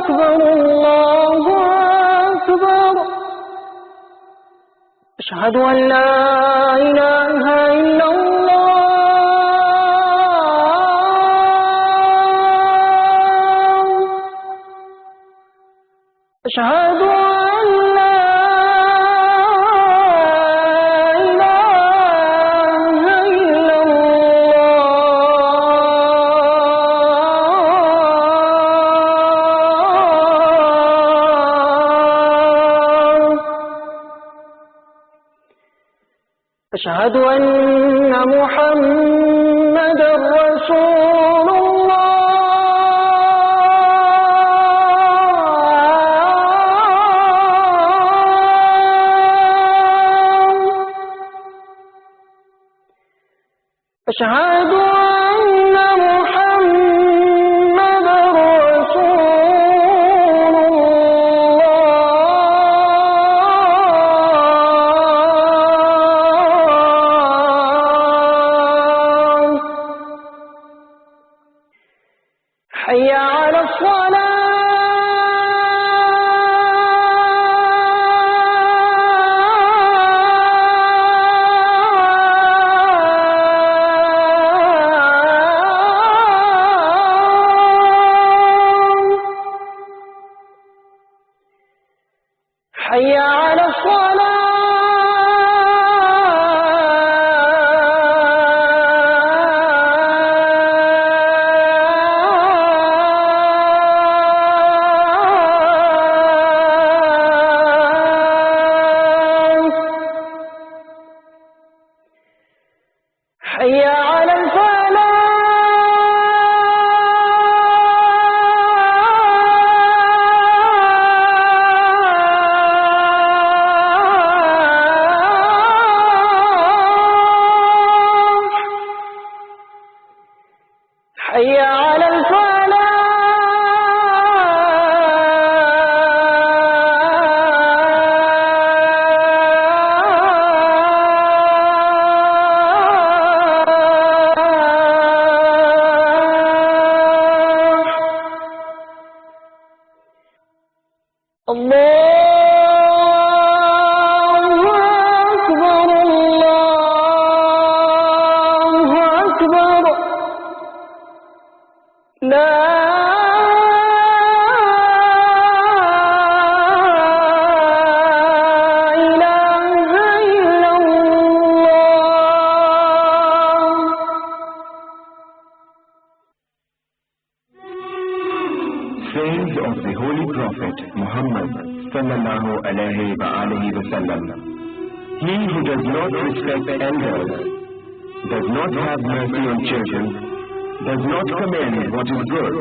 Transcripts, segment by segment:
أكبر الله أكبر أشهد أن لا إله إلا الله أشهد أن لا إله إلا الله أشهد أن محمدا رسول الله أشهد أن محمدا رسول الله حي على حي على حي على حي على الله أكبر الله أكبر لا إله إلا الله Sayings of the Holy Prophet Muhammad sallallahu alayhi wa alihi wa sallam. He who does not respect elders, does not have mercy on children, does not commend what is good,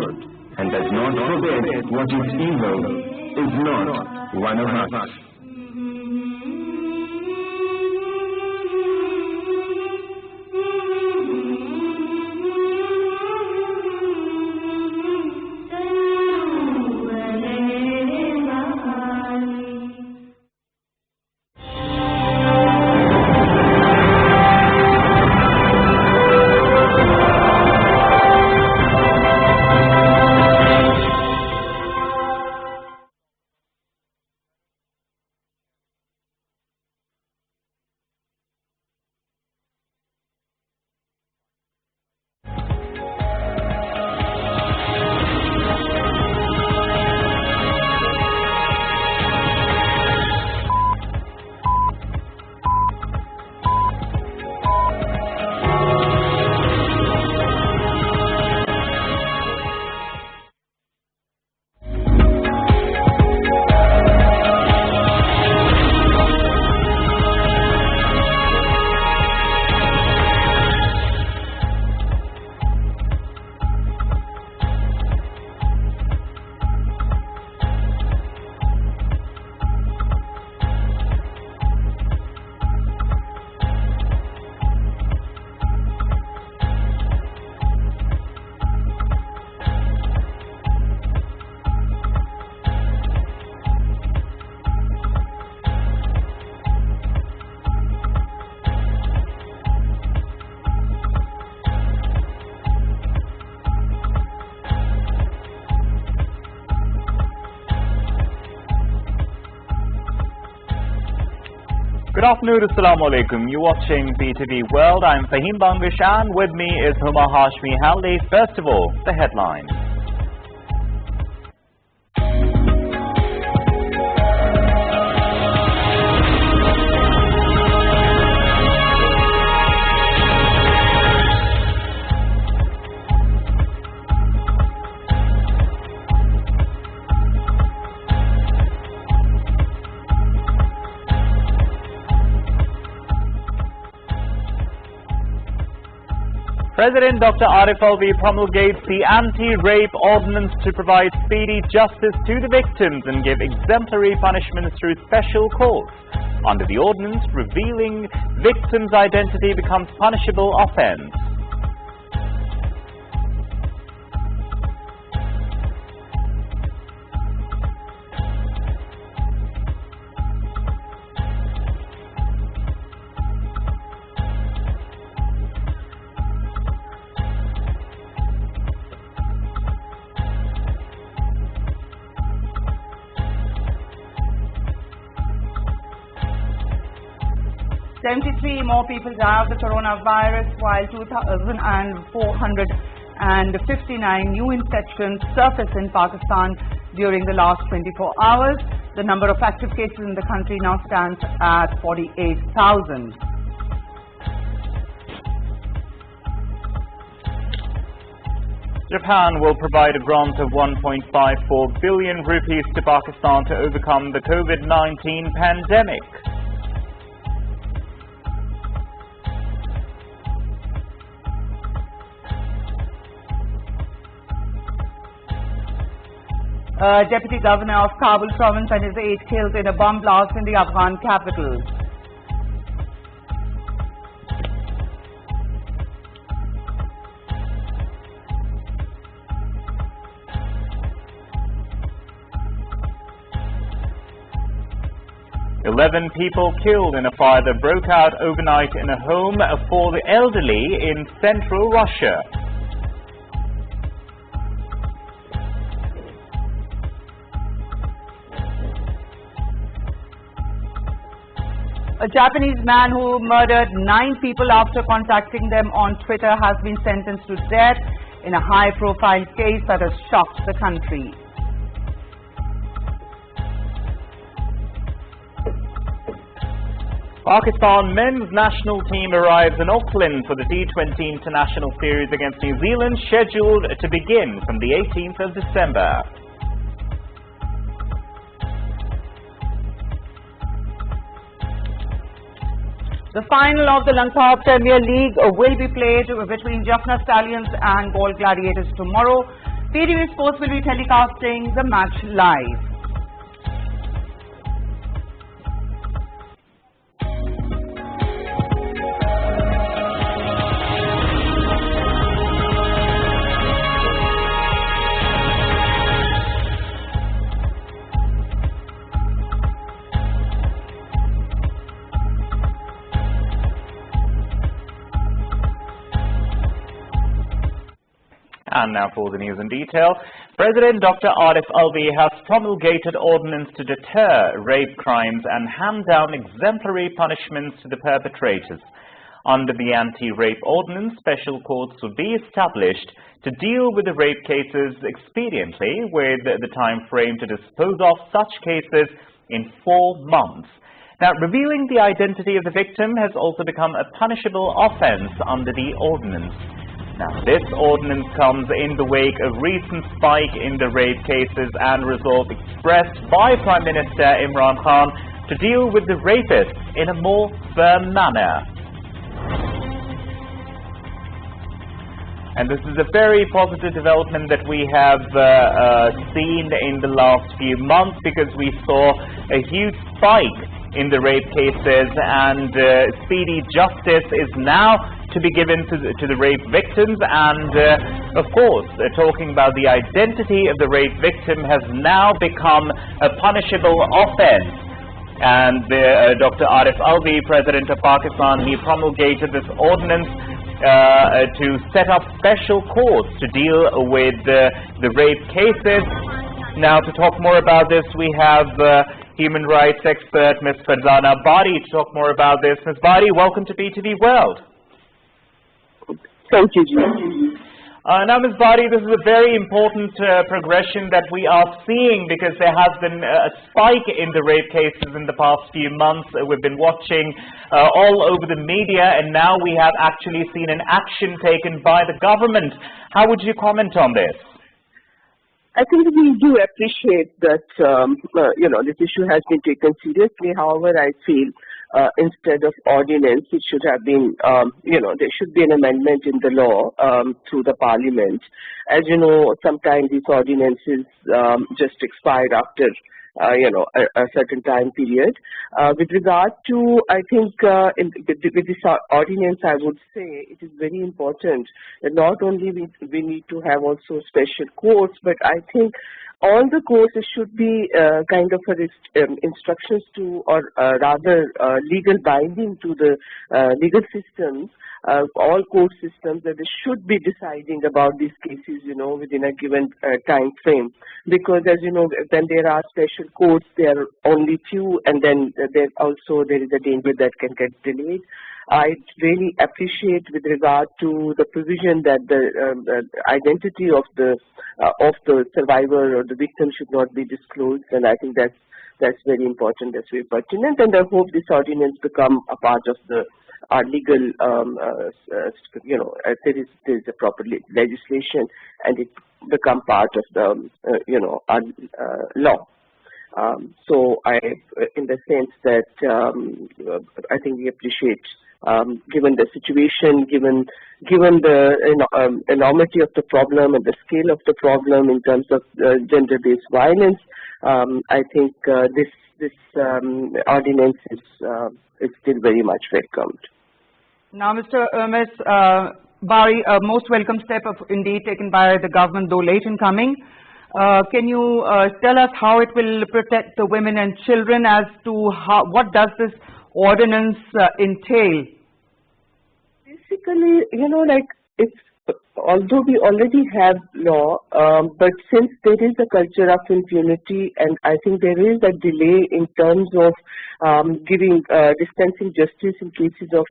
and does not forbid what is evil, is not one of us. Good afternoon, Assalamu alaikum. You're watching PTV World. I'm Fahim Bangish and with me is Huma Hashmi Halli. First of all, the headlines. President Dr. Arif Alvi promulgates the anti-rape ordinance to provide speedy justice to the victims and give exemplary punishments through special courts. Under the ordinance, revealing victims' identity becomes punishable offence. Three more people die of the coronavirus, while 2,459 new infections surfaced in Pakistan during the last 24 hours. The number of active cases in the country now stands at 48,000. Japan will provide a grant of 1.54 billion rupees to Pakistan to overcome the COVID-19 pandemic. Deputy Governor of Kabul province and his aide killed in a bomb blast in the Afghan capital. Eleven people killed in a fire that broke out overnight in a home for the elderly in central Russia. A Japanese man who murdered 9 people after contacting them on Twitter has been sentenced to death in a high-profile case that has shocked the country. Pakistan men's national team arrives in Auckland for the T20 International Series against New Zealand, scheduled to begin from the 18th of December. The final of the Lanka Premier League will be played between Jaffna Stallions and Galle Gladiators tomorrow. PTV Sports will be telecasting the match live. And now for the news in detail. President Dr. Arif Alvi has promulgated ordinance to deter rape crimes and hand down exemplary punishments to the perpetrators. Under the anti-rape ordinance, special courts will be established to deal with the rape cases expediently, with the time frame to dispose of such cases in 4 months. Now, revealing the identity of the victim has also become a punishable offence under the ordinance. Now, this ordinance comes in the wake of recent spike in the rape cases and resolve expressed by Prime Minister Imran Khan to deal with the rapists in a more firm manner. And this is a very positive development that we have seen in the last few months, because we saw a huge spike in the rape cases, and speedy justice is now to be given to the rape victims. And of course, talking about the identity of the rape victim has now become a punishable offense. And Dr. Arif Alvi, President of Pakistan, he promulgated this ordinance to set up special courts to deal with the rape cases. Now, to talk more about this, we have human rights expert, Ms. Farzana Bari, to talk more about this. Ms. Bari, welcome to PTV World. Thank you, Ji. Now, Ms. Bari, this is a very important progression that we are seeing because there has been a spike in the rape cases in the past few months. We've been watching all over the media, and now we have actually seen an action taken by the government. How would you comment on this? I think we do appreciate that, this issue has been taken seriously. However, I feel instead of ordinance, it should have been, there should be an amendment in the law through the parliament. As you know, sometimes these ordinances just expired after, a certain time period. With regard to, I think, with this ordinance, I would say it is very important that not only we need to have also special courts, but I think all the courses should be kind of instructions to, or rather legal binding to the legal systems, all court systems, that they should be deciding about these cases, within a given time frame. Because as you know, when there are special courts, there are only few, and then there is a danger that can get delayed. I really appreciate with regard to the provision that the identity of the survivor or the victim should not be disclosed, and I think that's very important, that's very pertinent, and I hope this ordinance become a part of our legal, there is a proper legislation, and it become part of the, our law. So in the sense that I think we appreciate, given the situation, given the enormity of the problem and the scale of the problem in terms of gender-based violence, I think this ordinance is still very much welcomed. Now, Mr. Ms. Bari, a most welcome step indeed taken by the government, though late in coming. Can you tell us how it will protect the women and children, as to what does this ordinance entail? Basically, although we already have law, but since there is a culture of impunity, and I think there is a delay in terms of dispensing justice in cases of,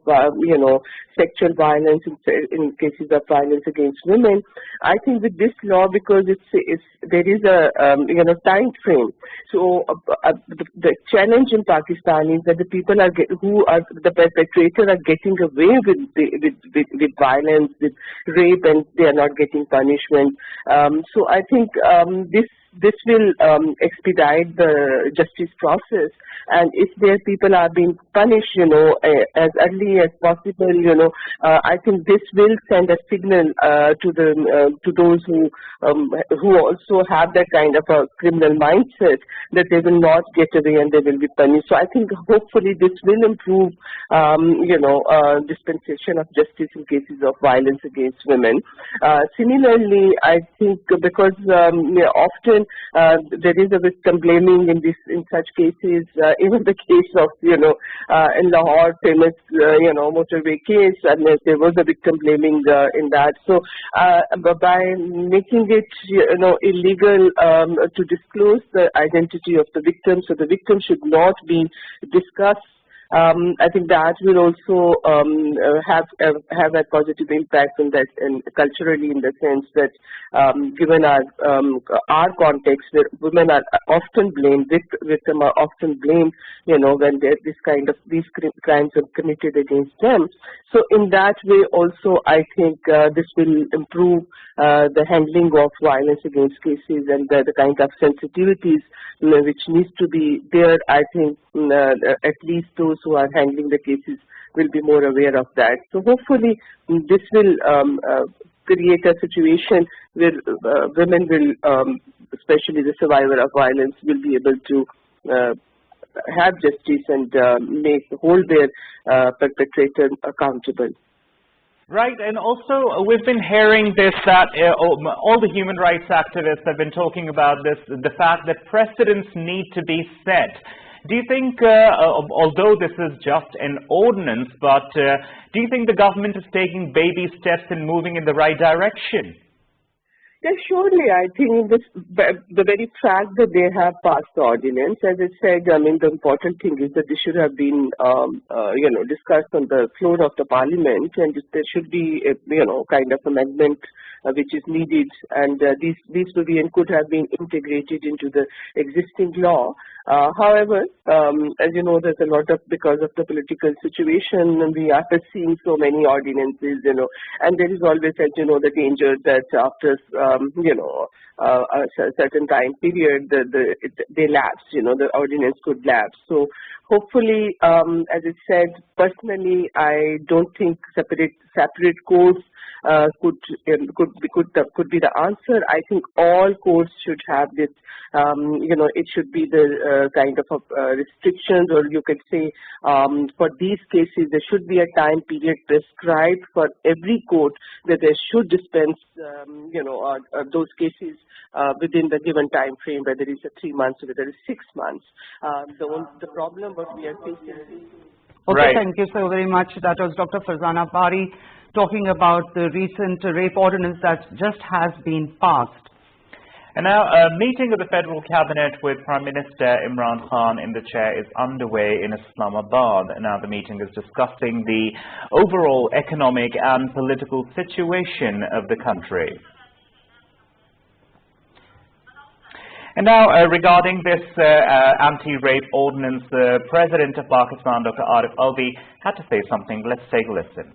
sexual violence, in cases of violence against women, I think with this law, because there is a, time frame. So the challenge in Pakistan is that the people who are the perpetrators are getting away with violence, with rape, and they are not getting punishment. So I think this will expedite the justice process, and if their people are being punished, as early as possible, I think this will send a signal to those who also have that kind of a criminal mindset, that they will not get away and they will be punished. So I think hopefully this will improve, dispensation of justice in cases of violence against women. Similarly, I think because often there is a victim blaming in such cases, even the case of, in Lahore, famous, motorway case, and there was a victim blaming in that. So by making it, illegal to disclose the identity of the victim, so the victim should not be discussed, I think that will also have a positive impact on that, and culturally, in the sense that given our context, where women are often blamed, victims are often blamed, when these crimes are committed against them. So in that way, also, I think this will improve the handling of violence against cases, and the kind of sensitivities which needs to be there. I think at least those who are handling the cases will be more aware of that. So hopefully this will create a situation where women will, especially the survivor of violence, will be able to have justice and hold their perpetrator accountable. Right, and also we've been hearing this, that all the human rights activists have been talking about this, the fact that precedents need to be set. Do you think, although this is just an ordinance, but do you think the government is taking baby steps and moving in the right direction? Yes, surely. I think the very fact that they have passed the ordinance, as I said, I mean, the important thing is that this should have been, discussed on the floor of the parliament, and there should be, kind of amendment which is needed, and these could have been integrated into the existing law. However, as you know, there's a lot of, because of the political situation, we are seeing so many ordinances, and there is always, as you know, the danger that after, a certain time period, they lapse, the ordinance could lapse. So hopefully, as I said, personally, I don't think separate codes could be the answer. I think all courts should have this, it should be the kind of restrictions, or you could say for these cases there should be a time period prescribed for every court that they should dispense, those cases within the given time frame, whether it's 3 months or whether it's 6 months. The problem what we are facing. Okay, right. Thank you so very much. That was Dr. Farzana Bari talking about the recent rape ordinance that just has been passed. And now a meeting of the Federal Cabinet with Prime Minister Imran Khan in the chair is underway in Islamabad. Now the meeting is discussing the overall economic and political situation of the country. And now regarding this anti-rape ordinance, the President of Pakistan, Dr. Arif Alvi, had to say something. Let's take a listen.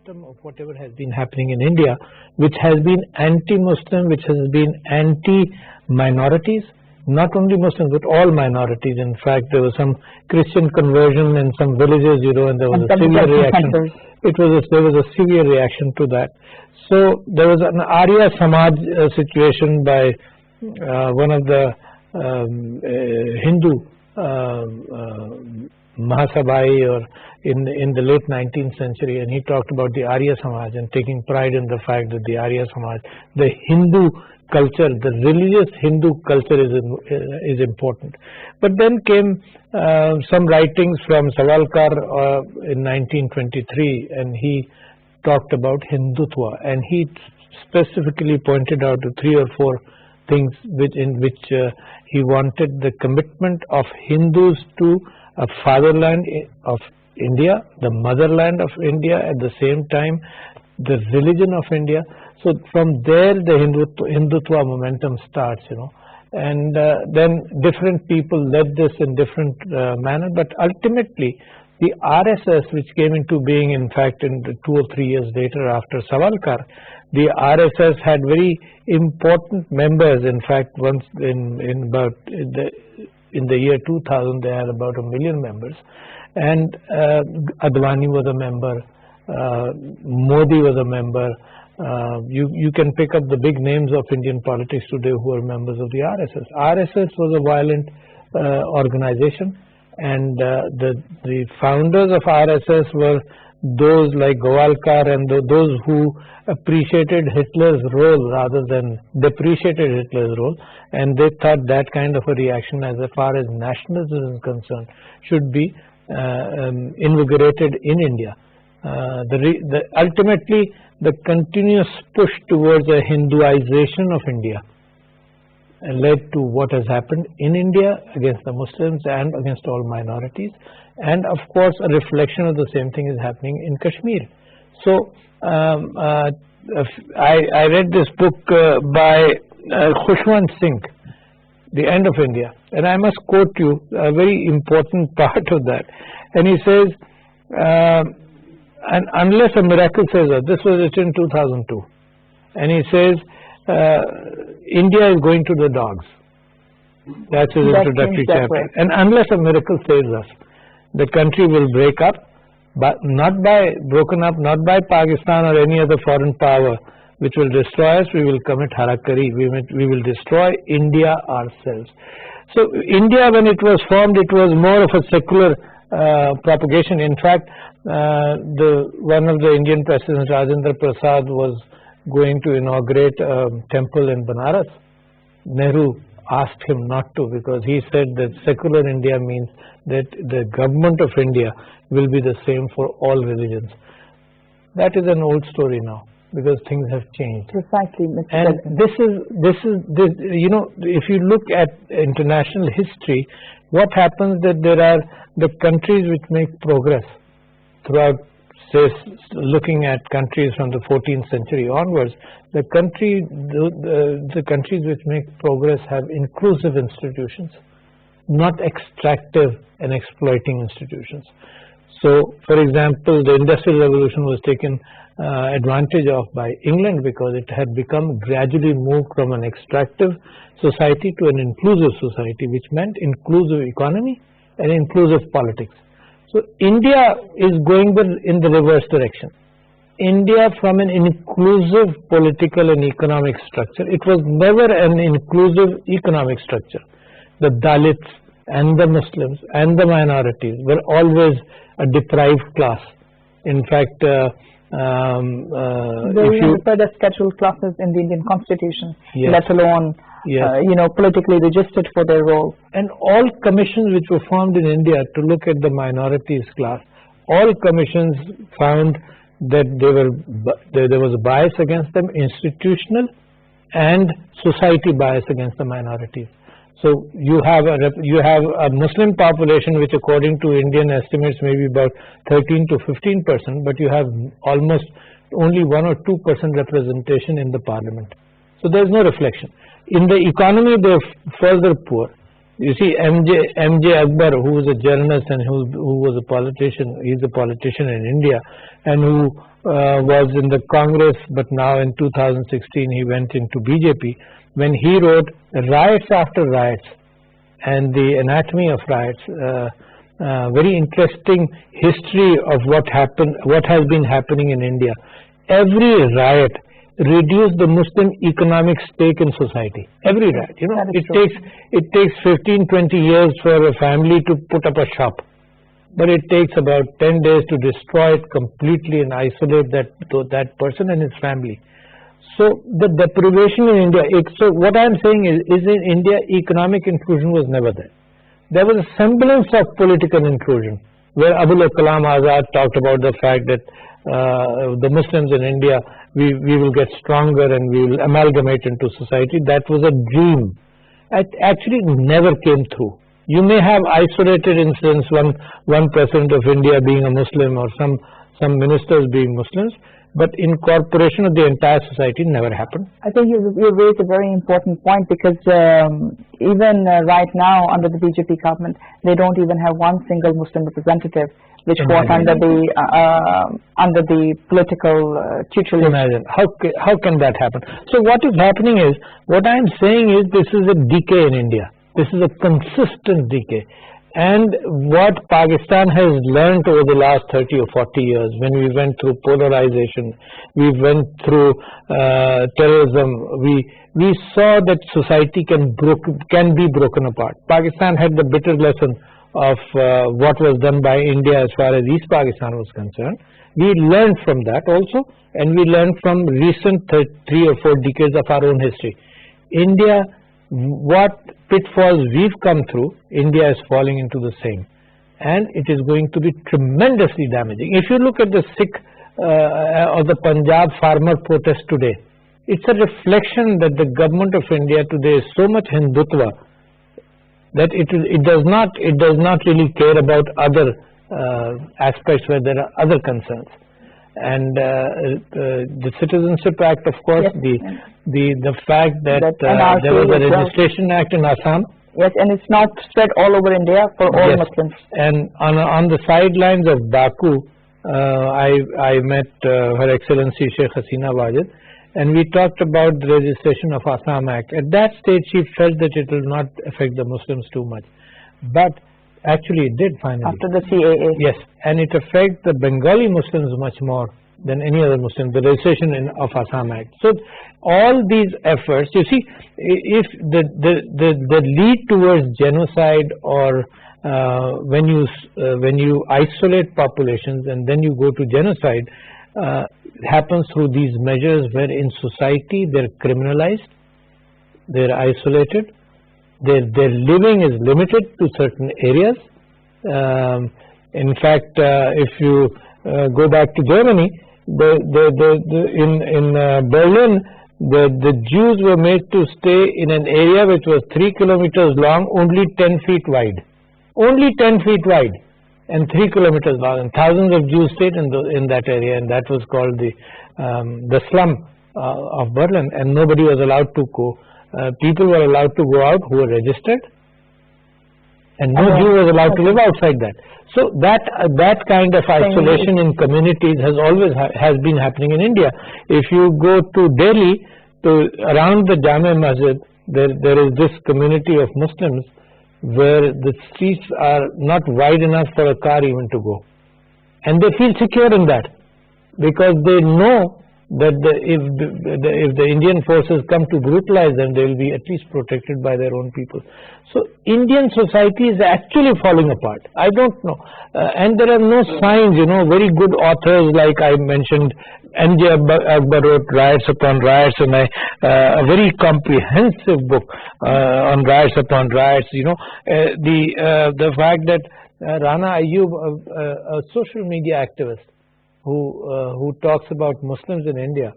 Of whatever has been happening in India, which has been anti-Muslim, which has been anti-minorities, not only Muslims but all minorities. In fact, there was some Christian conversion in some villages, and there was a severe reaction. There was a severe reaction to that. So there was an Arya Samaj situation by one of the Hindu Mahasabhai, or in the late 19th century, and he talked about the Arya Samaj and taking pride in the fact that the Arya Samaj, the Hindu culture, the religious Hindu culture is important. But then came some writings from Savarkar in 1923, and he talked about Hindutva, and he specifically pointed out 3 or 4 things in which he wanted the commitment of Hindus to a fatherland of India, the motherland of India, at the same time the religion of India. So from there the Hindutva momentum starts, and then different people led this in different manner, but ultimately the RSS, which came into being in fact in 2 or 3 years later after Savarkar, the RSS had very important members. In fact, once in the year 2000, they had about 1 million members, and Advani was a member, Modi was a member. You can pick up the big names of Indian politics today who are members of the RSS. RSS was a violent organization, and the founders of RSS were those like Govalkar and those who appreciated Hitler's role rather than depreciated Hitler's role, and they thought that kind of a reaction, as far as nationalism is concerned, should be invigorated in India. Ultimately, the continuous push towards a Hinduization of India led to what has happened in India against the Muslims and against all minorities, and of course a reflection of the same thing is happening in Kashmir. So I read this book by Khushwant Singh, The End of India, and I must quote you a very important part of that. And he says, and unless a miracle saves us, this was written in 2002, and he says, India is going to the dogs. That's his introductory chapter. And unless a miracle saves us, the country will break up, but not by Pakistan or any other foreign power which will destroy us. We will commit harakari. We will destroy India ourselves. So India, when it was formed, it was more of a secular propagation. In fact, one of the Indian presidents, Rajendra Prasad, was going to inaugurate a temple in Banaras. Nehru asked him not to, because he said that secular India means that the government of India will be the same for all religions. That is an old story now. because things have changed. Precisely, Mr. And President. you know, if you look at international history, what happens that there are the countries which make progress throughout, say, looking at countries from the 14th century onwards, the countries which make progress have inclusive institutions, not extractive and exploiting institutions. So, for example, the Industrial Revolution was taken advantage of by England because it had become gradually moved from an extractive society to an inclusive society, which meant inclusive economy and inclusive politics. So India is going in the reverse direction. India, from an inclusive political and economic structure, it was never an inclusive economic structure. The Dalits and the Muslims and the minorities were always a deprived class. In fact, they even referred as scheduled classes in the Indian Constitution, yes, let alone you know, politically registered for their role. And all commissions which were formed in India to look at the minorities class, all commissions found that there was a bias against them, institutional and society bias against the minorities. So you have a Muslim population which, according to Indian estimates, may be about 13 to 15%, but you have almost only 1 or 2% representation in the parliament. So there is no reflection. In the economy, they are further poor. You see, M.J. Akbar, who was a journalist and who was a politician, he's a politician in India, and who was in the Congress, but now in 2016 he went into BJP. When he wrote Riots After Riots and the Anatomy of Riots, very interesting history of what has been happening in India. Every riot reduced the Muslim economic stake in society. Every riot, you know, it takes 15-20 years for a family to put up a shop, but it takes about 10 days to destroy it completely and isolate that person and his family. So the deprivation in India, so what I am saying is in India, economic inclusion was never there. There was a semblance of political inclusion, where Abul Kalam Azad talked about the fact that the Muslims in India, we will get stronger and we will amalgamate into society. That was a dream. It actually never came through. You may have isolated incidents, one president of India being a Muslim or some ministers being Muslims, but incorporation of the entire society never happened. I think you raised a very important point, because even right now under the BJP government, they don't even have one single Muslim representative which was under the political tutelage. Imagine how can that happen? So what is happening is, what I am saying is, this is a decay in India. This is a consistent decay. And what Pakistan has learned over the last 30 or 40 years, when we went through polarization, we went through terrorism, we saw that society can be broken apart. Pakistan had the bitter lesson of what was done by India as far as East Pakistan was concerned. We learned from that also, and we learned from recent 3 or 4 decades of our own history. India, what pitfalls we've come through, India is falling into the same, and it is going to be tremendously damaging. If you look at the Sikh or the Punjab farmer protest today, it's a reflection that the government of India today is so much Hindutva that it does not really care about other aspects where there are other concerns. And the Citizenship Act, of course, yes, the fact that there was a registration act in Assam. Yes, and it's now spread all over India for all yes. Muslims. And on the sidelines of Baku, I met Her Excellency Sheikh Hasina Wajid, and we talked about the registration of Assam Act. At that stage, she felt that it will not affect the Muslims too much, but actually it did finally. After the CAA. Yes, and it affects the Bengali Muslims much more than any other Muslim, the registration of Assam Act. So all these efforts, you see, if the lead towards genocide, or when you isolate populations and then you go to genocide, happens through these measures where in society they're criminalized, they're isolated, their living is limited to certain areas. In fact, if you go back to Germany, in Berlin, the Jews were made to stay in an area which was 3 kilometers long, only 10 feet wide. Only 10 feet wide and 3 kilometers long, and thousands of Jews stayed in that area, and that was called the slum of Berlin, and nobody was allowed to go. People were allowed to go out who were registered, and no Jew was allowed to live outside that. So that kind of isolation in communities has always has been happening in India. If you go to Delhi, around the Jama Masjid, there is this community of Muslims where the streets are not wide enough for a car even to go, and they feel secure in that because they know that if the Indian forces come to brutalize them, they will be at least protected by their own people. So Indian society is actually falling apart. I don't know, and there are no signs. Very good authors like I mentioned, N.J. Akbar wrote Riots Upon Riots, and a very comprehensive book on riots upon riots. The fact that Rana Ayyub, a social media activist, who talks about Muslims in India.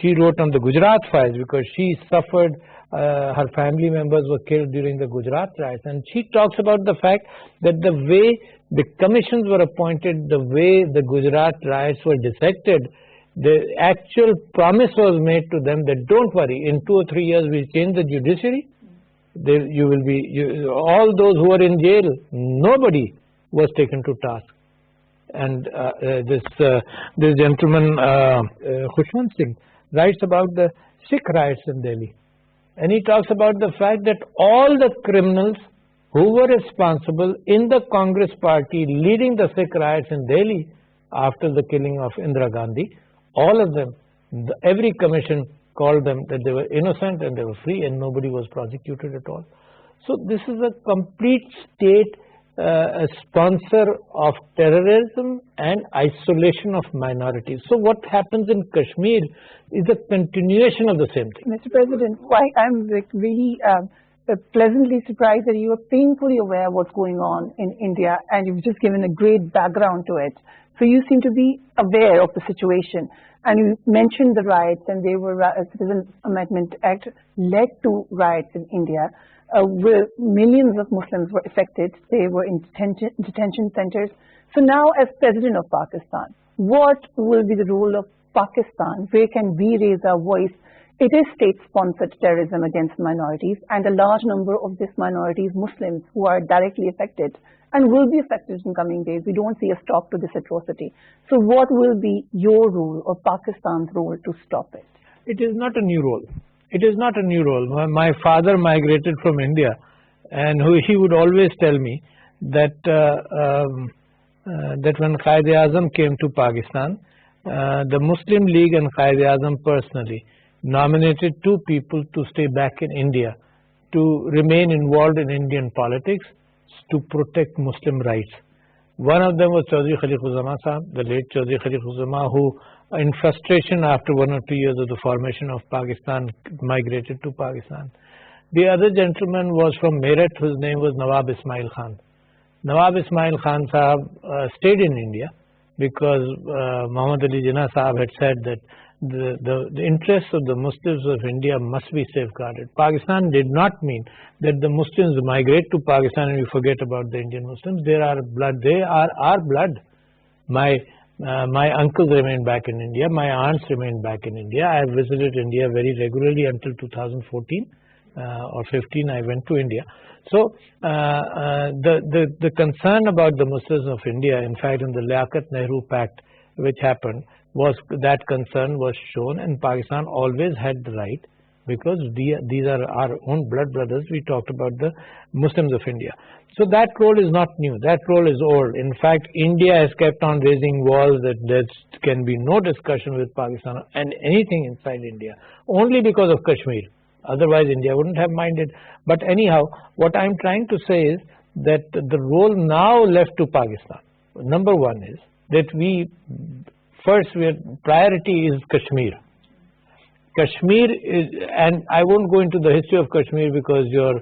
She wrote on the Gujarat files because she suffered, her family members were killed during the Gujarat riots, and she talks about the fact that the way the commissions were appointed, the way the Gujarat riots were dissected, the actual promise was made to them that don't worry, in 2 or 3 years we'll change the judiciary. All those who were in jail, nobody was taken to task. And this gentleman, Khushwant Singh, writes about the Sikh riots in Delhi. And he talks about the fact that all the criminals who were responsible in the Congress party leading the Sikh riots in Delhi after the killing of Indira Gandhi, all of them, every commission called them that they were innocent and they were free, and nobody was prosecuted at all. So this is a complete state a sponsor of terrorism and isolation of minorities. So what happens in Kashmir is a continuation of the same thing. Mr. President, I'm really pleasantly surprised that you are painfully aware of what's going on in India, and you've just given a great background to it. So you seem to be aware of the situation. And you mentioned the riots, and they were Citizen Amendment Act led to riots in India. Where millions of Muslims were affected. They were in detention centers. So now, as President of Pakistan, what will be the role of Pakistan? Where can we raise our voice? It is state-sponsored terrorism against minorities, and a large number of these minorities, Muslims, who are directly affected and will be affected in coming days. We don't see a stop to this atrocity. So what will be your role or Pakistan's role to stop it? It is not a new role. It is not a new role. My father migrated from India, and he would always tell me that that when Quaid-e-Azam came to Pakistan, the Muslim League and Quaid-e-Azam personally nominated 2 people to stay back in India, to remain involved in Indian politics, to protect Muslim rights. One of them was Chaudhry Khaliq-ur-Zama Sahab, the late Chaudhry Khaliq-ur-Zama, who in frustration after 1 or 2 years of the formation of Pakistan migrated to Pakistan. The other gentleman was from Meerut, whose name was Nawab Ismail Khan. Nawab Ismail Khan Sahab stayed in India because Muhammad Ali Jinnah Sahab had said that the interests of the Muslims of India must be safeguarded. Pakistan did not mean that the Muslims migrate to Pakistan and we forget about the Indian Muslims. They are our blood. My uncles remained back in India. My aunts remained back in India. I visited India very regularly until 2014 or 15. I went to India. So the concern about the Muslims of India, in fact, in the Liaquat Nehru Pact, which happened, was that concern was shown, and Pakistan always had the right, because these are our own blood brothers. We talked about the Muslims of India. So that role is not new. That role is old. In fact, India has kept on raising walls that there can be no discussion with Pakistan and anything inside India, only because of Kashmir. Otherwise, India wouldn't have minded. But anyhow, what I'm trying to say is that the role now left to Pakistan, number one, is that priority is Kashmir. Kashmir is, and I won't go into the history of Kashmir because your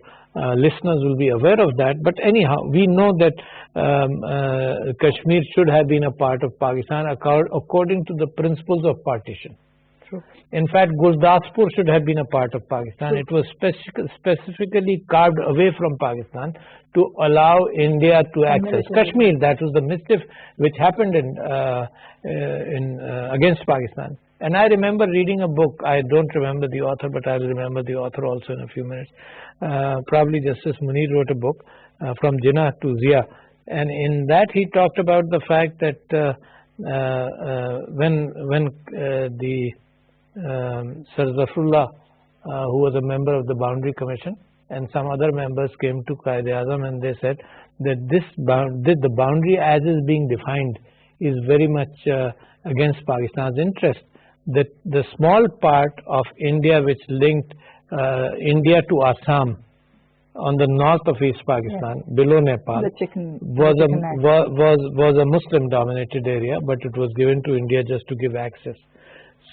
listeners will be aware of that, but anyhow, we know that Kashmir should have been a part of Pakistan according to the principles of partition. True. In fact, Gurdaspur should have been a part of Pakistan. True. It was specifically carved away from Pakistan to allow India to access Kashmir. That was the mischief which happened against Pakistan. And I remember reading a book. I don't remember the author, but I will remember the author also in a few minutes. Probably Justice Munir wrote a book, From Jinnah to Zia. And in that he talked about the fact that when the Sir Zafrullah, who was a member of the Boundary Commission, and some other members came to Quaid-e-Azam and they said that the boundary as is being defined is very much against Pakistan's interest. That the small part of India which linked India to Assam on the north of East Pakistan, below Nepal, was a Muslim-dominated area, but it was given to India just to give access.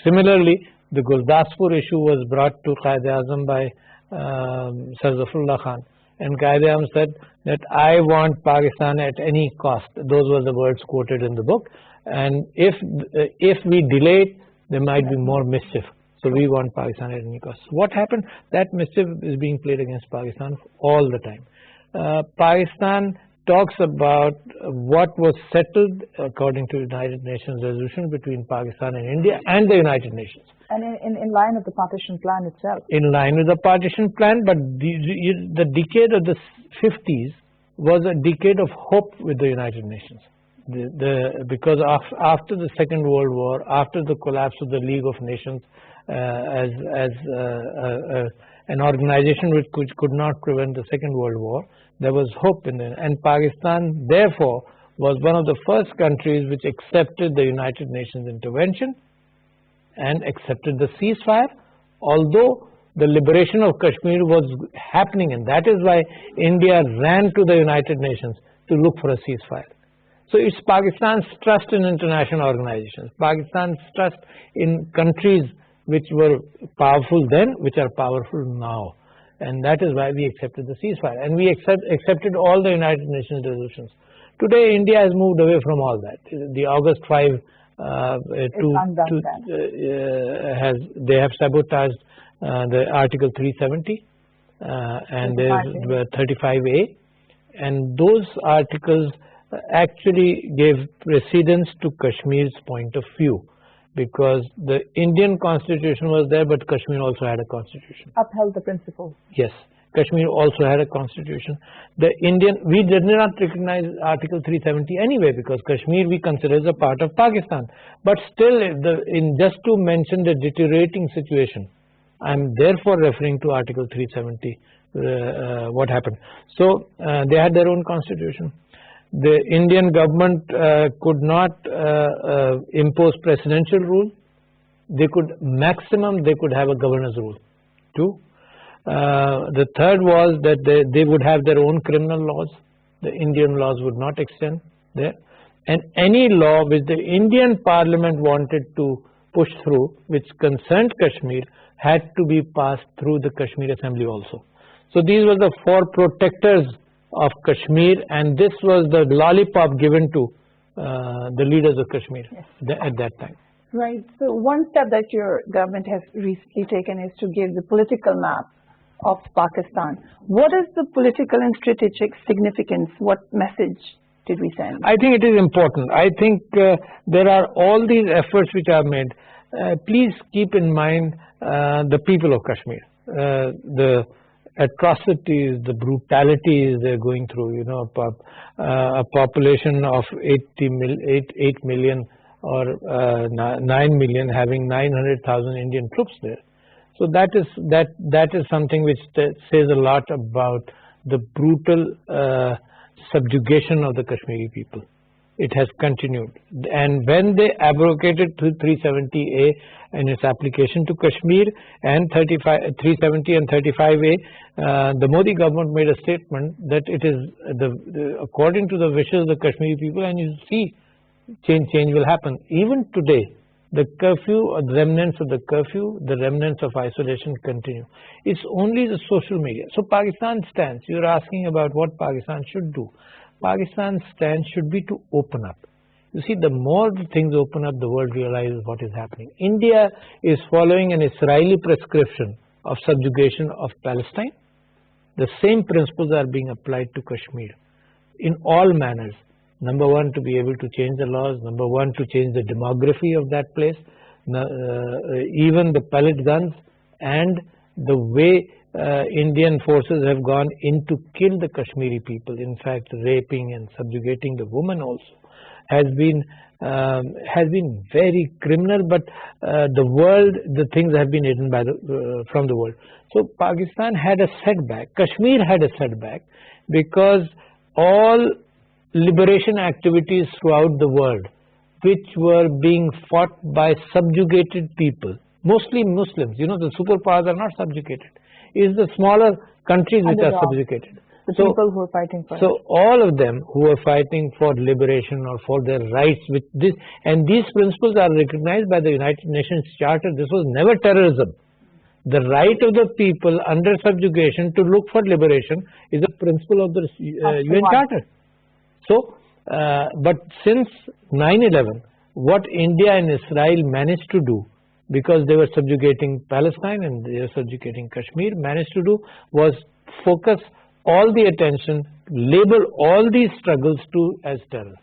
Similarly, the Gurdaspur issue was brought to Quaid-e-Azam by Sir Zafrullah Khan, and Quaid-e-Azam said that I want Pakistan at any cost. Those were the words quoted in the book, and if we delay it, there might be more mischief. So we want Pakistan at any cost. What happened? That mischief is being played against Pakistan all the time. Pakistan talks about what was settled according to United Nations resolution between Pakistan and India and the United Nations. And in line with the partition plan itself. In line with the partition plan, but the decade of the 50s was a decade of hope with the United Nations. Because after the Second World War, after the collapse of the League of Nations as an organization which could not prevent the Second World War, there was hope in it. And Pakistan, therefore, was one of the first countries which accepted the United Nations intervention and accepted the ceasefire, although the liberation of Kashmir was happening, and that is why India ran to the United Nations to look for a ceasefire. So it's Pakistan's trust in international organizations, Pakistan's trust in countries which were powerful then, which are powerful now. And that is why we accepted the ceasefire. And we accepted all the United Nations resolutions. Today, India has moved away from all that. The August 5, they have sabotaged the Article 370 and there's 35A. And those articles actually gave precedence to Kashmir's point of view, because the Indian constitution was there, but Kashmir also had a constitution. Upheld the principles. Yes, Kashmir also had a constitution. We did not recognize Article 370 anyway, because Kashmir we consider as a part of Pakistan. But still, just to mention the deteriorating situation, I am therefore referring to Article 370, what happened. So they had their own constitution. The Indian government could not impose presidential rule. They could have a governor's rule. Two. The third was that they would have their own criminal laws. The Indian laws would not extend there. And any law which the Indian Parliament wanted to push through, which concerned Kashmir, had to be passed through the Kashmir Assembly also. So these were the four protectors of Kashmir, and this was the lollipop given to the leaders of Kashmir at that time. Right. So one step that your government has recently taken is to give the political map of Pakistan. What is the political and strategic significance? What message did we send? I think it is important. I think there are all these efforts which are made. Please keep in mind the people of Kashmir, the atrocities, the brutalities they're going through. You know, a population of 8 million or 9 million having 900,000 Indian troops there. So that is something which says a lot about the brutal subjugation of the Kashmiri people. It has continued, and when they abrogated 370A in its application to Kashmir and 370 and 35A, the Modi government made a statement that it is according to the wishes of the Kashmiri people, and you see change will happen. Even today, The curfew, or the remnants of the curfew, the remnants of isolation continue. It's only the social media. So Pakistan's stance, you're asking about what Pakistan should do. Pakistan's stance should be to open up. You see, the more things open up, the world realizes what is happening. India is following an Israeli prescription of subjugation of Palestine. The same principles are being applied to Kashmir in all manners. Number one, to be able to change the laws. Number one, to change the demography of that place. Even the pellet guns and the way Indian forces have gone in to kill the Kashmiri people, in fact raping and subjugating the women also, has been very criminal. But the world, the things have been hidden by from the world. So Pakistan had a setback. Kashmir had a setback because all liberation activities throughout the world, which were being fought by subjugated people, mostly Muslims. You know, the superpowers are not subjugated. It's the smaller countries which are subjugated. The people who are fighting for it. So all of them who are fighting for liberation or for their rights, with this, and these principles are recognized by the United Nations Charter. This was never terrorism. The right of the people under subjugation to look for liberation is a principle of the UN Charter. So, but since 9/11, what India and Israel managed to do, because they were subjugating Palestine and they were subjugating Kashmir, managed to do was focus all the attention, label all these struggles as terror.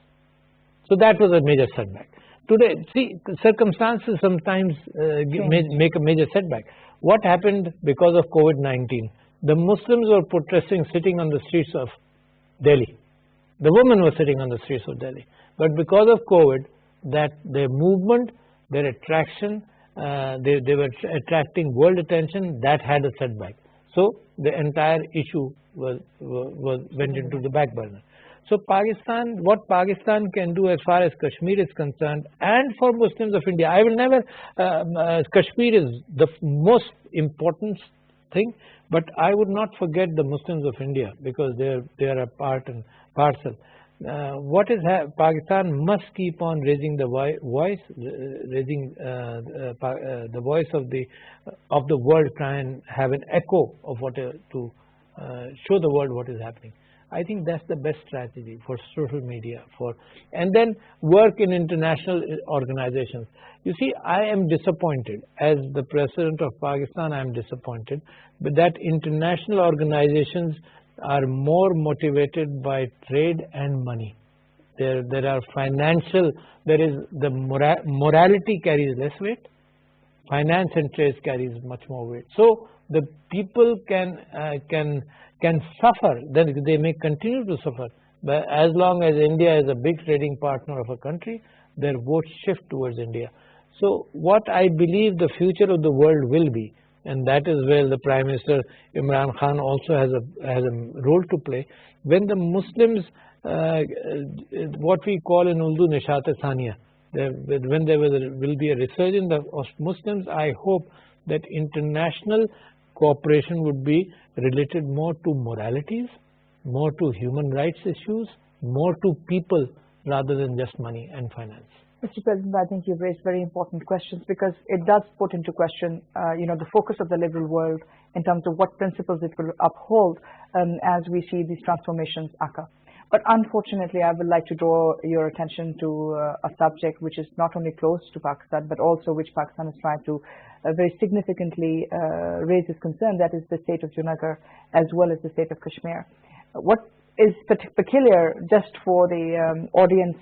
So that was a major setback. Today, see, circumstances sometimes make a major setback. What happened because of COVID-19? The Muslims were protesting, sitting on the streets of Delhi. The women were sitting on the streets of Delhi. But because of COVID, that their movement, their attraction, they were attracting world attention, that had a setback. So the entire issue went into the back burner. So Pakistan, what Pakistan can do as far as Kashmir is concerned, and for Muslims of India, I will never, Kashmir is the most important thing, but I would not forget the Muslims of India, because they are a part and parcel. Pakistan must keep on raising the voice, raising the voice of the world, try and have an echo of what to show the world what is happening. I think that's the best strategy for social media, and then work in international organizations. You see, I am disappointed as the President of Pakistan. I am disappointed, but that international organizations are more motivated by trade and money. There are financial. There is the morality carries less weight. Finance and trade carries much more weight. So the people can suffer. Then they may continue to suffer. But as long as India is a big trading partner of a country, their votes shift towards India. So what I believe the future of the world will be, and that is where the Prime Minister Imran Khan also has a role to play. When the Muslims, what we call in Urdu Nishat-e-Thaniya, when there will be a resurgence of Muslims, I hope that international cooperation would be related more to moralities, more to human rights issues, more to people rather than just money and finance. Mr. President, I think you've raised very important questions, because it does put into question, the focus of the liberal world in terms of what principles it will uphold as we see these transformations occur. But unfortunately, I would like to draw your attention to a subject which is not only close to Pakistan, but also which Pakistan has tried to very significantly raise its concern, that is the state of Junagadh as well as the state of Kashmir. What is peculiar, just for the audience,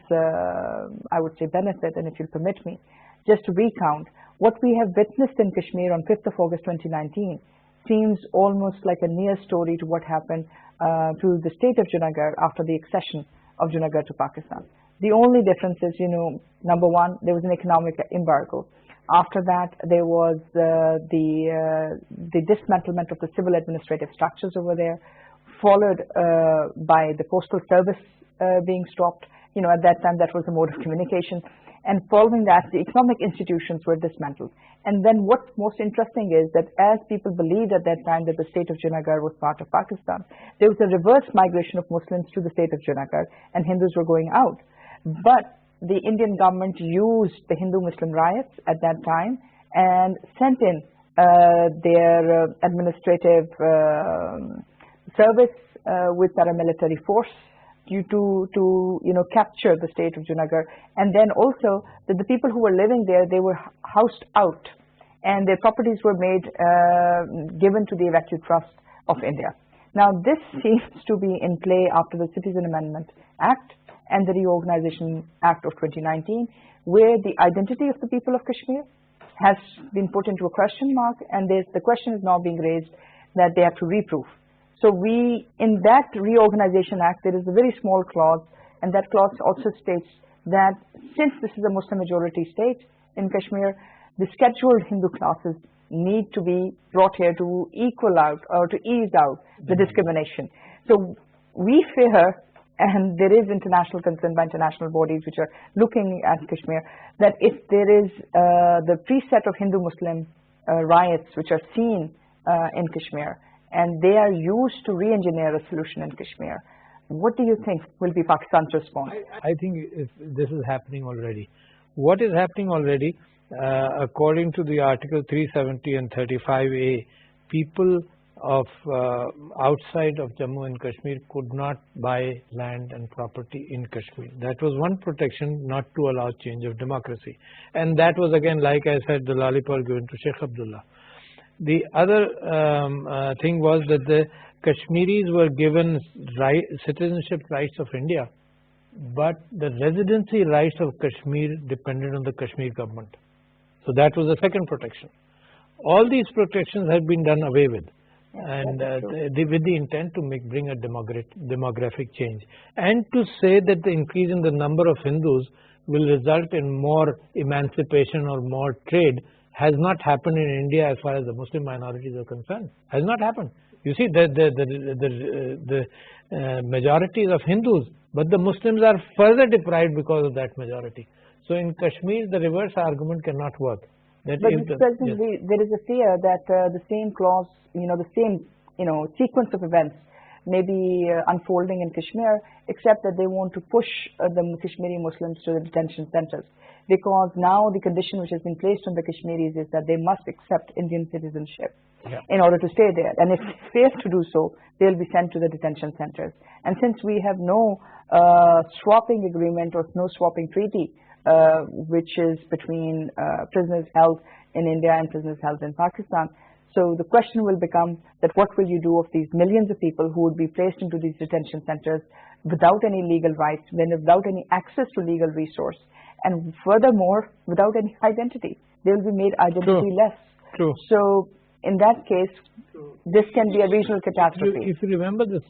I would say benefit, and if you'll permit me, just to recount, what we have witnessed in Kashmir on 5th of August 2019 seems almost like a near story to what happened to the state of Junagadh after the accession of Junagadh to Pakistan. The only difference is, number one, there was an economic embargo. After that, there was the dismantlement of the civil administrative structures over there, followed by the postal service being stopped. At that time, that was the mode of communication. And following that, the economic institutions were dismantled. And then what's most interesting is that as people believed at that time that the state of Junagadh was part of Pakistan, there was a reverse migration of Muslims to the state of Junagadh, and Hindus were going out. But the Indian government used the Hindu-Muslim riots at that time and sent in their administrative service with paramilitary force to capture the state of Junagadh, and then also that the people who were living there, they were housed out and their properties were made given to the Evacuee Trust of India. Now this seems to be in play after the Citizen Amendment Act and the Reorganization Act of 2019, where the identity of the people of Kashmir has been put into a question mark, and the question is now being raised that they have to reprove. So in that Reorganization Act, there is a very small clause, and that clause also states that since this is a Muslim majority state in Kashmir, the scheduled Hindu classes need to be brought here to equal out or to ease out the discrimination. So we fear, and there is international concern by international bodies which are looking at Kashmir, that if there is the preset of Hindu-Muslim riots which are seen in Kashmir, and they are used to re-engineer a solution in Kashmir, what do you think will be Pakistan's response? I think this is happening already. What is happening already, according to the Article 370 and 35A, people of outside of Jammu and Kashmir could not buy land and property in Kashmir. That was one protection, not to allow change of democracy. And that was, again, like I said, the lollipop given to Sheikh Abdullah. The other thing was that the Kashmiris were given citizenship rights of India, but the residency rights of Kashmir depended on the Kashmir government. So that was the second protection. All these protections have been done away with, and with the intent to bring a demographic change, and to say that the increase in the number of Hindus will result in more emancipation or more trade has not happened in India as far as the Muslim minorities are concerned. Has not happened. You see, the majorities of Hindus, but the Muslims are further deprived because of that majority. So in Kashmir, the reverse argument cannot work. That but Mr. President, there is a fear that the same clause, the same sequence of events may be unfolding in Kashmir, except that they want to push the Kashmiri Muslims to the detention centers. Because now the condition which has been placed on the Kashmiris is that they must accept Indian citizenship in order to stay there. And if they fail to do so, they'll be sent to the detention centers. And since we have no swapping agreement or no swapping treaty, which is between prisoners held in India and prisoners held in Pakistan, so the question will become that what will you do of these millions of people who would be placed into these detention centers without any legal rights, without any access to legal resource, and furthermore, without any identity. They will be made identity-less. True. So, in that case, this can be a regional catastrophe. If you remember the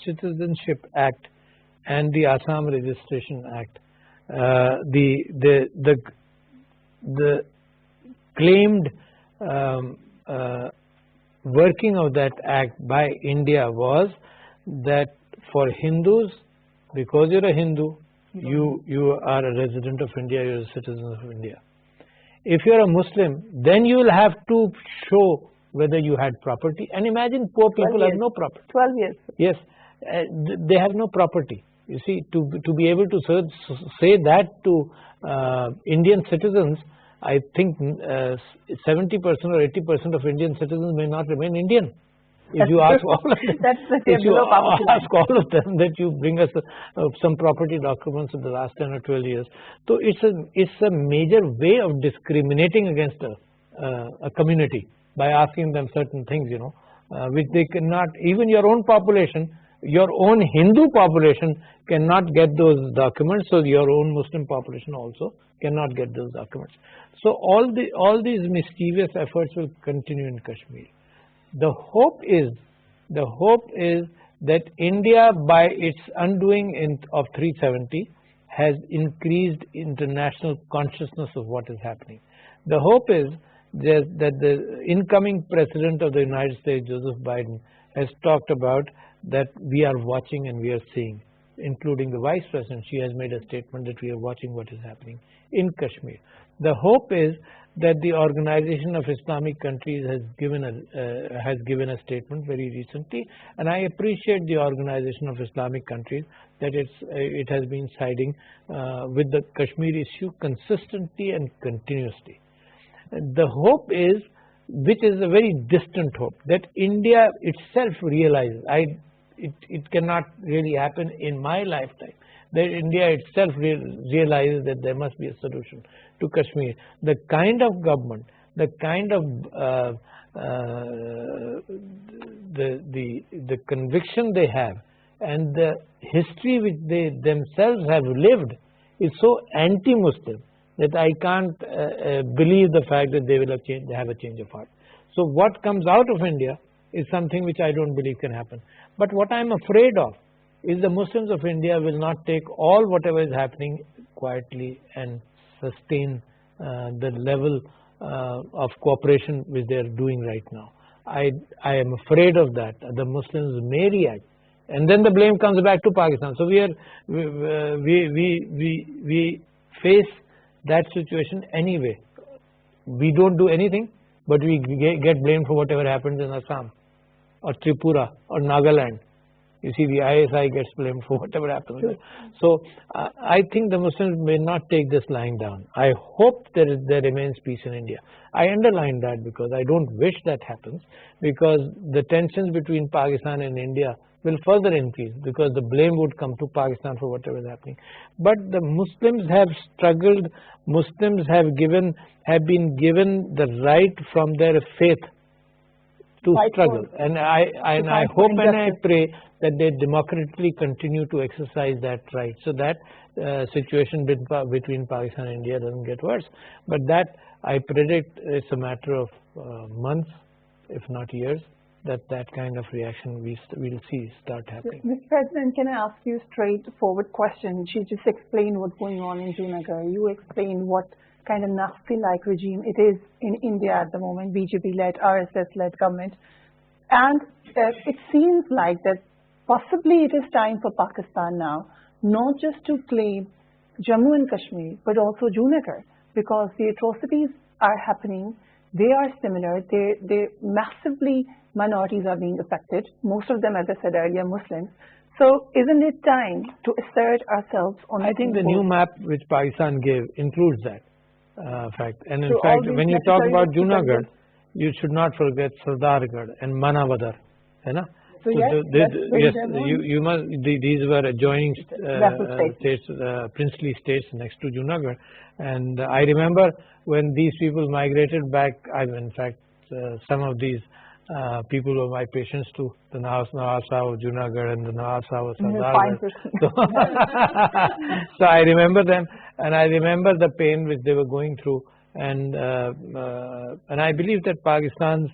Citizenship Act and the Assam Registration Act, the claimed working of that act by India was that for Hindus, because you're a Hindu, you are a resident of India, you're a citizen of India. If you're a Muslim, then you will have to show whether you had property. And imagine poor people have no property. 12 years. Yes, they have no property. You see, to be able to say that to Indian citizens, I think 70% or 80% of Indian citizens may not remain Indian. If you ask all of them, ask all of them that you bring us some property documents in the last 10 or 12 years. So it's a major way of discriminating against a community by asking them certain things, which they cannot. Even your own population, your own Hindu population cannot get those documents. So your own Muslim population also cannot get those documents. So all these mischievous efforts will continue in Kashmir. The hope is that India, by its undoing of 370, has increased international consciousness of what is happening. The hope is that the incoming President of the United States, Joseph Biden, has talked about that we are watching and we are seeing, including the Vice President. She has made a statement that we are watching what is happening in Kashmir. The hope is that the Organization of Islamic Countries has given a statement very recently, and I appreciate the Organization of Islamic Countries that it has been siding with the Kashmir issue consistently and continuously. The hope is, which is a very distant hope, that India itself realizes, it cannot really happen in my lifetime, that India itself realizes that there must be a solution to Kashmir. The kind of government, the kind of the conviction they have, and the history which they themselves have lived is so anti-Muslim that I can't believe the fact that they will have a change of heart. So what comes out of India is something which I don't believe can happen. But what I'm afraid of is the Muslims of India will not take all whatever is happening quietly and sustain the level of cooperation which they are doing right now. I am afraid of that. The Muslims may react, and then the blame comes back to Pakistan. So we face that situation anyway. We don't do anything, but we get blamed for whatever happens in Assam or Tripura or Nagaland. You see, the ISI gets blamed for whatever happens. Sure. So I think the Muslims may not take this lying down. I hope there remains peace in India. I underline that because I don't wish that happens, because the tensions between Pakistan and India will further increase, because the blame would come to Pakistan for whatever is happening. But the Muslims have struggled. Muslims have been given the right from their faith to struggle, and I hope and I pray that they democratically continue to exercise that right, so that situation between Pakistan and India doesn't get worse. But that, I predict, it's a matter of months, if not years, that kind of reaction we'll see start happening. Mr. President, can I ask you a straightforward question? She just explained what's going on in Junagadh. You explained what kind of Nazi-like regime it is in India at the moment, BJP-led, RSS-led government. And it seems like that possibly it is time for Pakistan now, not just to claim Jammu and Kashmir, but also Junagadh, because the atrocities are happening. They are similar. They massively, minorities are being affected. Most of them, as I said earlier, Muslims. So isn't it time to assert ourselves on? I think the new map which Pakistan gave includes that fact. And in fact, when you talk about Junagadh, you should not forget Sardargarh and Manavadar. So yes, you must. These were adjoining states, princely states next to Junagadh. And I remember when these people migrated back. In fact, some of these people were my patients too. The Nawasa of Junagadh and the Nawasa of Sardargarh. So I remember them, and I remember the pain which they were going through. And I believe that Pakistan's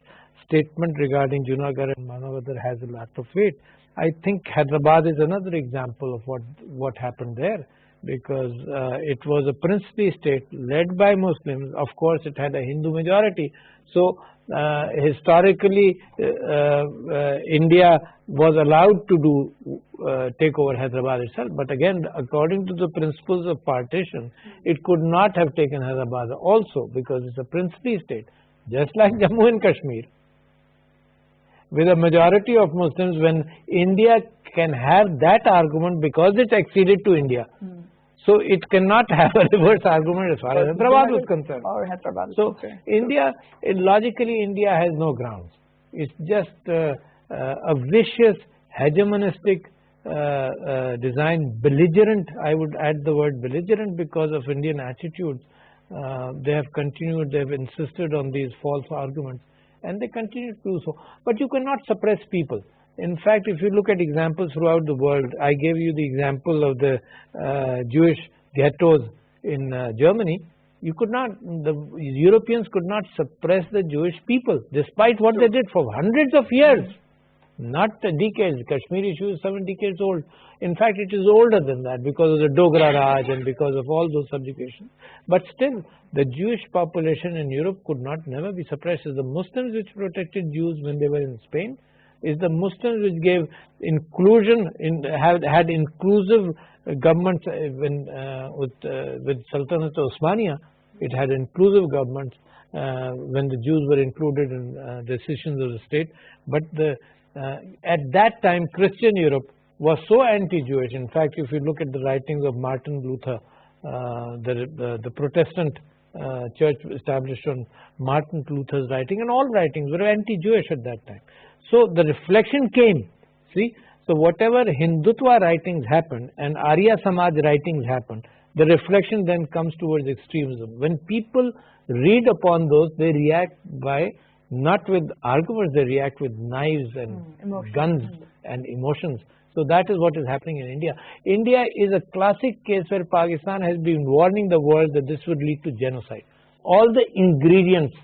statement regarding Junagadh and Manavadar has a lot of weight. I think Hyderabad is another example of what happened there, because it was a princely state led by Muslims. Of course, it had a Hindu majority. So historically, India was allowed to take over Hyderabad itself. But again, according to the principles of partition, it could not have taken Hyderabad also, because it's a princely state, just like Jammu and Kashmir. With a majority of Muslims, when India can have that argument because it acceded to India. So it cannot have a reverse argument as far as Hyderabad was concerned. So India, logically, India has no grounds. It's just a vicious, hegemonistic design, belligerent. I would add the word belligerent because of Indian attitudes. They have continued, they have insisted on these false arguments, and they continue to do so. But you cannot suppress people. In fact, if you look at examples throughout the world, I gave you the example of the Jewish ghettos in Germany. You could not, the Europeans could not suppress the Jewish people, despite what they did for hundreds of years, not decades. The Kashmiri issue is 7 decades old. In fact, it is older than that because of the Dogra Raj and because of all those subjugations. But still, the Jewish population in Europe could never be suppressed. It's the Muslims which protected Jews when they were in Spain. It's the Muslims which gave inclusion, had inclusive governments with Sultanate Osmania. It had inclusive governments when the Jews were included in decisions of the state. But at that time, Christian Europe was so anti-Jewish. In fact, if you look at the writings of Martin Luther, the Protestant church established on Martin Luther's writing, and all writings were anti-Jewish at that time. So the reflection came. See, so whatever Hindutva writings happened and Arya Samaj writings happened, the reflection then comes towards extremism. When people read upon those, they react by not with arguments, they react with knives and guns and emotions. So that is what is happening in India. India is a classic case where Pakistan has been warning the world that this would lead to genocide. All the ingredients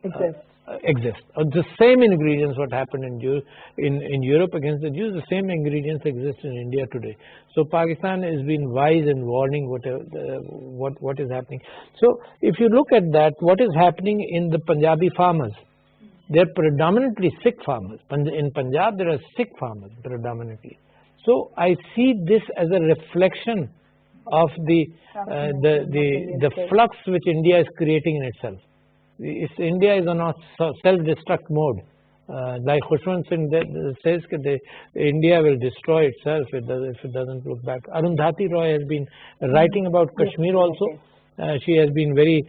exist. The same ingredients what happened in Europe against the Jews, the same ingredients exist in India today. So Pakistan has been wise in warning what is happening. So if you look at that, what is happening in the Punjabi farmers, they are predominantly Sikh farmers. In Punjab, there are Sikh farmers predominantly. So I see this as a reflection of the flux which India is creating in itself. India is on a self-destruct mode. Like Khushwant Singh says, India will destroy itself if it doesn't look back. Arundhati Roy has been writing about Kashmir also. She has been very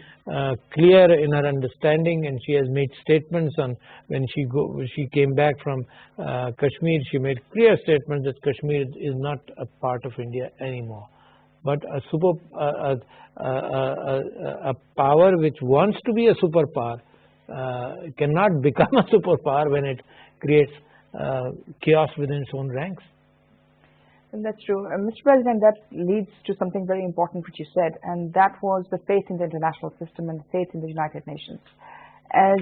clear in her understanding, and she has made statements on when she came back from Kashmir. She made clear statements that Kashmir is not a part of India anymore. But a power which wants to be a superpower cannot become a superpower when it creates chaos within its own ranks. And that's true. Mr. President, that leads to something very important which you said, and that was the faith in the international system and the faith in the United Nations. As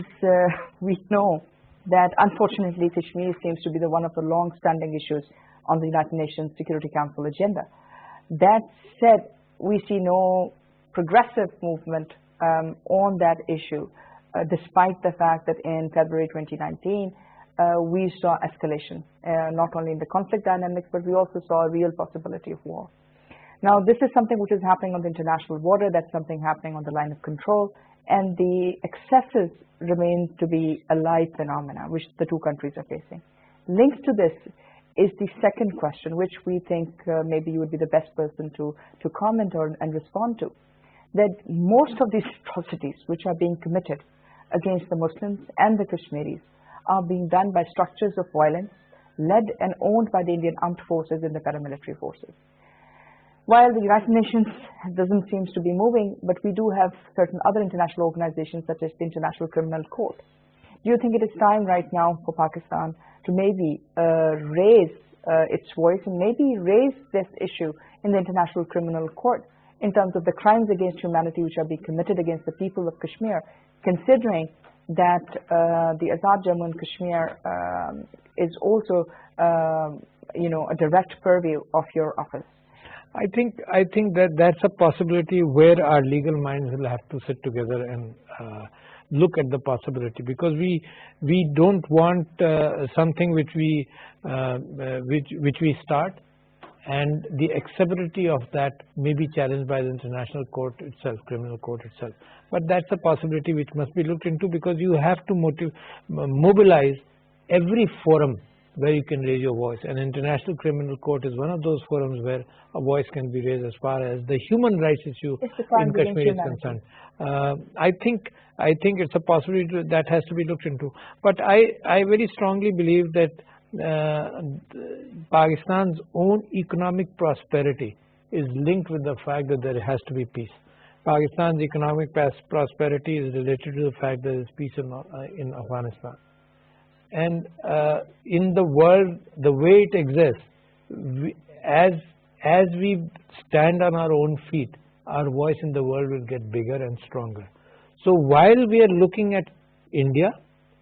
we know that unfortunately Kashmir seems to be one of the long-standing issues on the United Nations Security Council agenda. That said, we see no progressive movement on that issue, despite the fact that in February 2019, we saw escalation, not only in the conflict dynamics, but we also saw a real possibility of war. Now, this is something which is happening on the international border, that's something happening on the line of control, and the excesses remain to be a live phenomena, which the two countries are facing. Linked to this is the second question, which we think maybe you would be the best person to comment on and respond to, that most of these atrocities which are being committed against the Muslims and the Kashmiris are being done by structures of violence led and owned by the Indian armed forces and the paramilitary forces. While the United Nations doesn't seem to be moving, but we do have certain other international organizations such as the International Criminal Court. Do you think it is time right now for Pakistan to maybe raise its voice and maybe raise this issue in the International Criminal Court in terms of the crimes against humanity which are being committed against the people of Kashmir, considering that the Azad Jammu and Kashmir is also, a direct purview of your office? I think that that's a possibility where our legal minds will have to sit together and look at the possibility, because we don't want something which we start and the acceptability of that may be challenged by the international court itself, criminal court itself. But that's a possibility which must be looked into, because you have to mobilize every forum where you can raise your voice. And International Criminal Court is one of those forums where a voice can be raised as far as the human rights issue in Kashmir is concerned. I think it's a possibility that has to be looked into. But I very strongly believe that Pakistan's own economic prosperity is linked with the fact that there has to be peace. Pakistan's economic prosperity is related to the fact that there is peace in Afghanistan. And in the world, the way it exists, as we stand on our own feet, our voice in the world will get bigger and stronger. So while we are looking at India,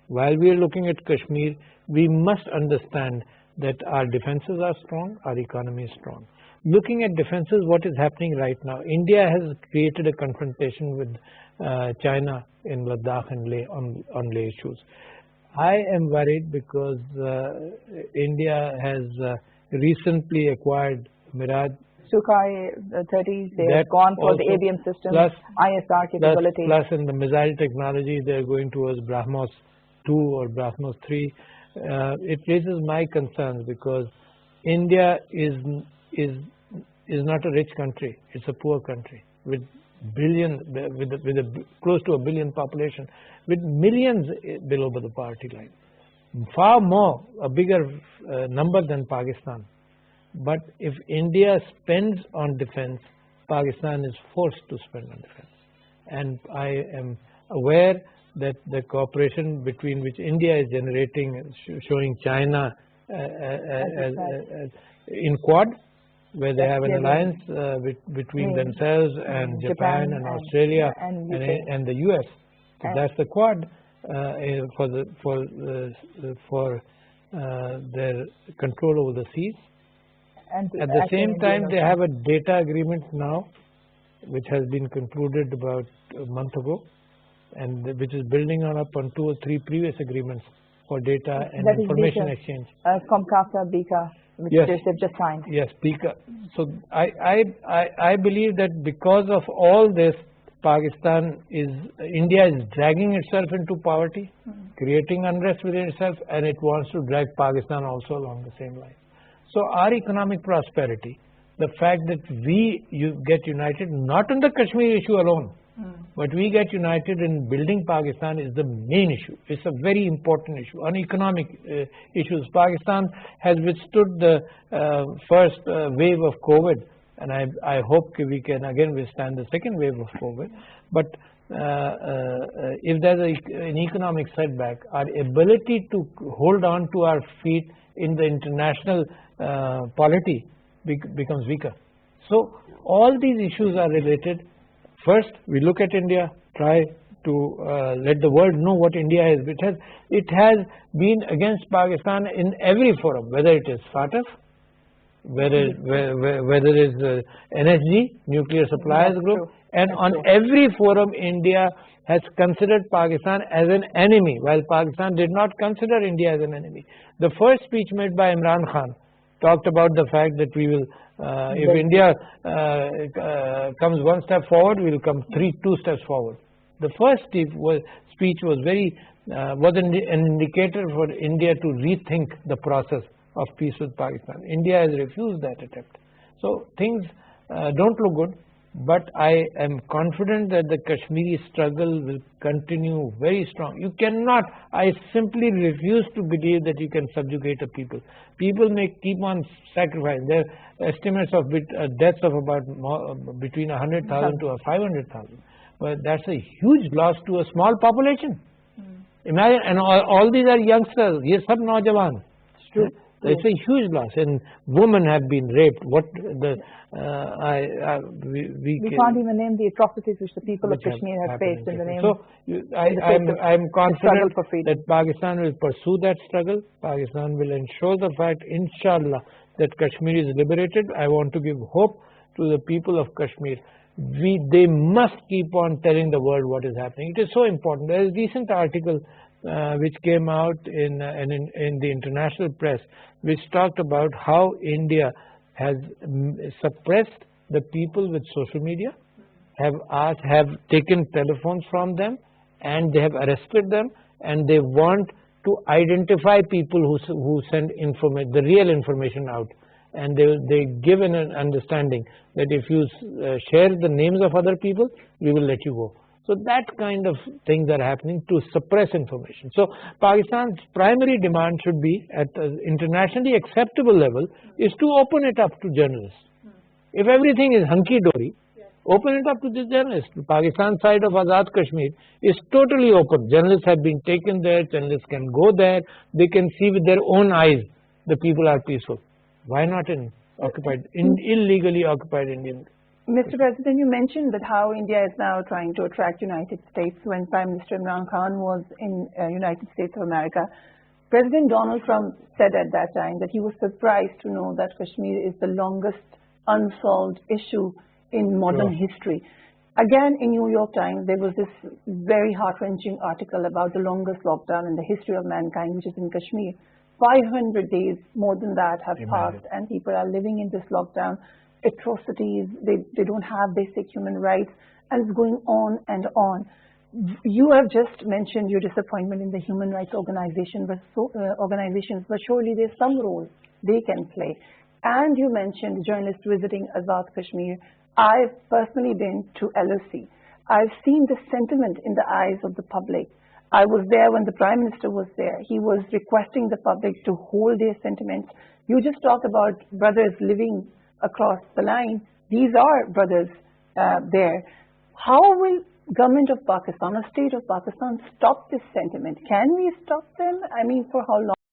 while we are looking at Kashmir, we must understand that our defenses are strong, our economy is strong. Looking at defenses, what is happening right now? India has created a confrontation with China in Ladakh and Leh on Leh issues. I am worried because India has recently acquired Miraj. Sukhoi 30s, they have gone for the ABM system, plus, ISR capability. Plus in the missile technology, they are going towards BrahMos 2 or BrahMos 3. It raises my concerns because India is not a rich country; it's a poor country with close to a billion population, with millions below the poverty line. Far more, a bigger number than Pakistan. But if India spends on defense, Pakistan is forced to spend on defense. And I am aware that the cooperation between which India is generating, showing China in Quad, where they have an alliance between themselves and Japan and Australia and the US. So that's the Quad for their control over the seas. And at the same time, they have a data agreement now, which has been concluded about a month ago, and which is building on 2 or 3 previous agreements for data and information exchange. Comcasa, Bika, which they've just signed. Yes, Bika. So I believe that because of all this, India is dragging itself into poverty, creating unrest within itself, and it wants to drag Pakistan also along the same line. So our economic prosperity, the fact that you get united not on the Kashmir issue alone, but we get united in building Pakistan is the main issue. It's a very important issue. On economic issues, Pakistan has withstood the first wave of COVID, and I hope we can again withstand the second wave of COVID. But if there's an economic setback, our ability to hold on to our feet in the international polity becomes weaker. So all these issues are related. First, we look at India, try to let the world know what India is. It has been against Pakistan in every forum, whether it is FATF, whether it is NSG, Nuclear Suppliers Group, and on every forum India has considered Pakistan as an enemy, while Pakistan did not consider India as an enemy. The first speech made by Imran Khan talked about the fact that we will, if India comes one step forward, we will come 2 steps forward. The first speech was an indicator for India to rethink the process of peace with Pakistan. India has refused that attempt. So things don't look good. But I am confident that the Kashmiri struggle will continue very strong. You cannot, I simply refuse to believe that you can subjugate a people. People may keep on sacrificing. There are estimates of deaths of about between 100,000 to 500,000. But that's a huge loss to a small population. Imagine, and all these are youngsters. Ye sab naujawan. It's true. It's a huge loss, and women have been raped. We can't even name the atrocities which the people of Kashmir have faced in the name. So I'm confident that Pakistan will pursue that struggle. Pakistan will ensure the fact, inshallah, that Kashmir is liberated. I want to give hope to the people of Kashmir. They must keep on telling the world what is happening. It is so important. There is a recent article which came out in the international press, which talked about how India has suppressed the people with social media, have taken telephones from them, and they have arrested them, and they want to identify people who send the real information out. And they give an understanding that if you share the names of other people, we will let you go. So that kind of things are happening to suppress information. So Pakistan's primary demand should be, at an internationally acceptable level, is to open it up to journalists. If everything is hunky-dory, open it up to the journalists. The Pakistan side of Azad Kashmir is totally open. Journalists have been taken there, journalists can go there, they can see with their own eyes the people are peaceful. Why not in illegally occupied Indian? Mr. President, you mentioned that how India is now trying to attract United States. When Prime Minister Imran Khan was in United States of America, President Donald Trump said at that time that he was surprised to know that Kashmir is the longest unsolved issue in modern history. Again, in New York Times, there was this very heart-wrenching article about the longest lockdown in the history of mankind, which is in Kashmir. 500 days, more than that, have passed, and people are living in this lockdown. atrocities, they don't have basic human rights, and it's going on and on. You have just mentioned your disappointment in the human rights organizations, but surely there's some role they can play. And you mentioned journalists visiting Azad Kashmir. I've personally been to LOC. I've seen the sentiment in the eyes of the public. I was there when the Prime Minister was there. He was requesting the public to hold their sentiments. You just talked about brothers living across the line. These are brothers there. How will government of Pakistan or state of Pakistan stop this sentiment? Can we stop them? I mean, for how